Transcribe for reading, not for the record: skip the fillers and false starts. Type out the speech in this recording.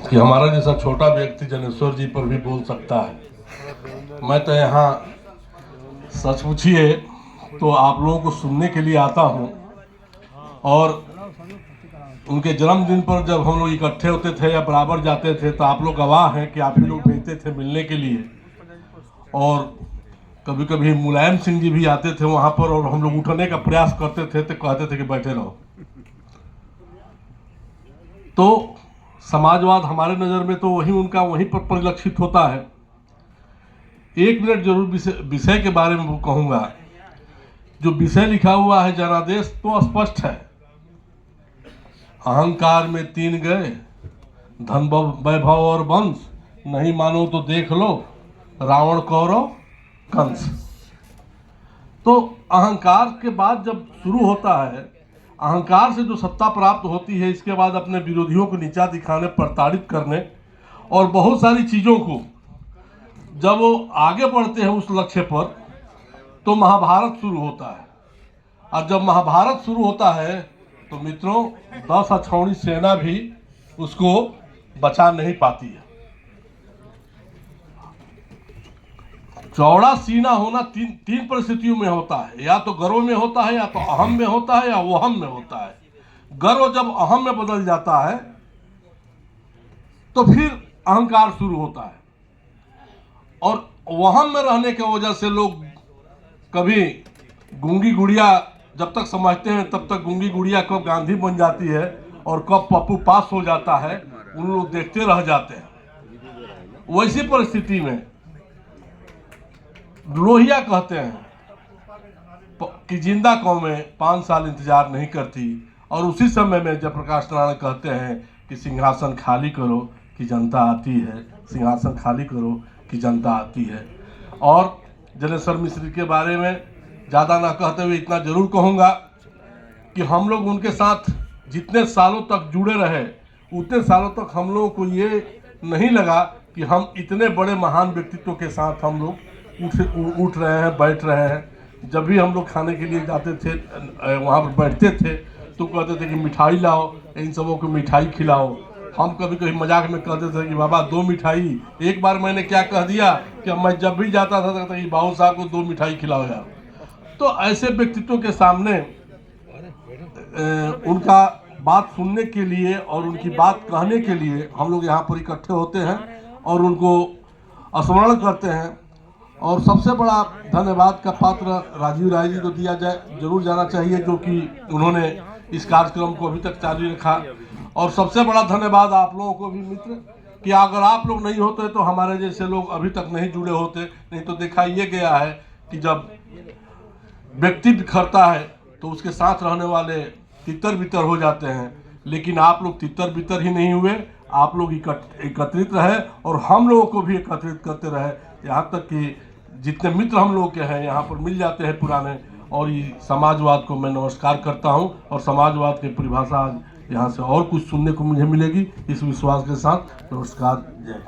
कि हमारा जैसा छोटा व्यक्ति जनेश्वर जी पर भी बोल सकता है। मैं तो यहाँ सच पूछिए तो आप लोगों को सुनने के लिए आता हूँ, और उनके जन्मदिन पर जब हम लोग इकट्ठे होते थे या बराबर जाते थे तो आप लोग गवाह हैं कि आप ही लोग भेजते थे मिलने के लिए, और कभी कभी मुलायम सिंह जी भी आते थे वहाँ पर और हम लोग उठने का प्रयास करते थे तो कहते थे कि बैठे रहो। तो समाजवाद हमारे नज़र में तो वही उनका वहीं पर परिलक्षित होता है। एक मिनट जरूर विषय के बारे में कहूँगा। जो विषय लिखा हुआ है जनादेश तो स्पष्ट है। अहंकार में तीन गए, धन वैभव और वंश, नहीं मानो तो देख लो रावण कौरव कंस। तो अहंकार के बाद जब शुरू होता है, अहंकार से जो सत्ता प्राप्त होती है, इसके बाद अपने विरोधियों को नीचा दिखाने, प्रताड़ित करने और बहुत सारी चीज़ों को जब वो आगे बढ़ते हैं उस लक्ष्य पर, तो महाभारत शुरू होता है। और जब महाभारत शुरू होता है तो मित्रों 10 अक्षौणी सेना भी उसको बचा नहीं पाती है। चौड़ा सीना होना तीन परिस्थितियों में होता है, या तो गर्व में होता है, या तो अहम में होता है, या वहम में होता है। गर्व जब अहम में बदल जाता है तो फिर अहंकार शुरू होता है, और वहम में रहने की वजह से लोग कभी गूंगी गुड़िया जब तक समझते हैं तब तक गूंगी गुड़िया कब गांधी बन जाती है और कब पप्पू पास हो जाता है उन लोग देखते रह जाते हैं। वैसी परिस्थिति में लोहिया कहते हैं कि जिंदा कौमें 5 साल इंतजार नहीं करती, और उसी समय में जयप्रकाश नारायण कहते हैं कि सिंहासन खाली करो कि जनता आती है, सिंहासन खाली करो कि जनता आती है। और जनेश्वर मिश्र के बारे में ज़्यादा ना कहते हुए इतना जरूर कहूँगा कि हम लोग उनके साथ जितने सालों तक जुड़े रहे उतने सालों तक हम लोगों को ये नहीं लगा कि हम इतने बड़े महान व्यक्तित्व के साथ हम लोग उठ रहे हैं, बैठ रहे हैं। जब भी हम लोग खाने के लिए जाते थे, वहाँ पर बैठते थे तो कहते थे कि मिठाई लाओ, इन सबों को मिठाई खिलाओ। हम कभी कभी मजाक में कहते थे कि बाबा 2 मिठाई। एक बार मैंने क्या कह दिया कि मैं जब भी जाता था तो कहता कि बाबू साहब को 2 मिठाई खिलाओ यार। तो ऐसे व्यक्तित्वों के सामने उनका बात सुनने के लिए और उनकी बात कहने के लिए हम लोग यहाँ पर इकट्ठे होते हैं और उनको स्मरण करते हैं। और सबसे बड़ा धन्यवाद का पात्र राजीव राय जी को दिया जरूर जाना चाहिए, जो कि उन्होंने इस कार्यक्रम को अभी तक जारी रखा। और सबसे बड़ा धन्यवाद आप लोगों को भी मित्र, कि अगर आप लोग नहीं होते तो हमारे जैसे लोग अभी तक नहीं जुड़े होते। नहीं तो देखा ये गया है कि जब व्यक्ति बिखरता है तो उसके साथ रहने वाले तितर बितर हो जाते हैं, लेकिन आप लोग तितर बितर ही नहीं हुए, आप लोग एकत्रित रहे और हम लोगों को भी एकत्रित करते रहे। यहाँ तक कि जितने मित्र हम लोग के हैं यहाँ पर मिल जाते हैं पुराने। और ये समाजवाद को मैं नमस्कार करता हूँ, और समाजवाद की परिभाषा आज यहाँ से और कुछ सुनने को मुझे मिलेगी इस विश्वास के साथ। नमस्कार, जय।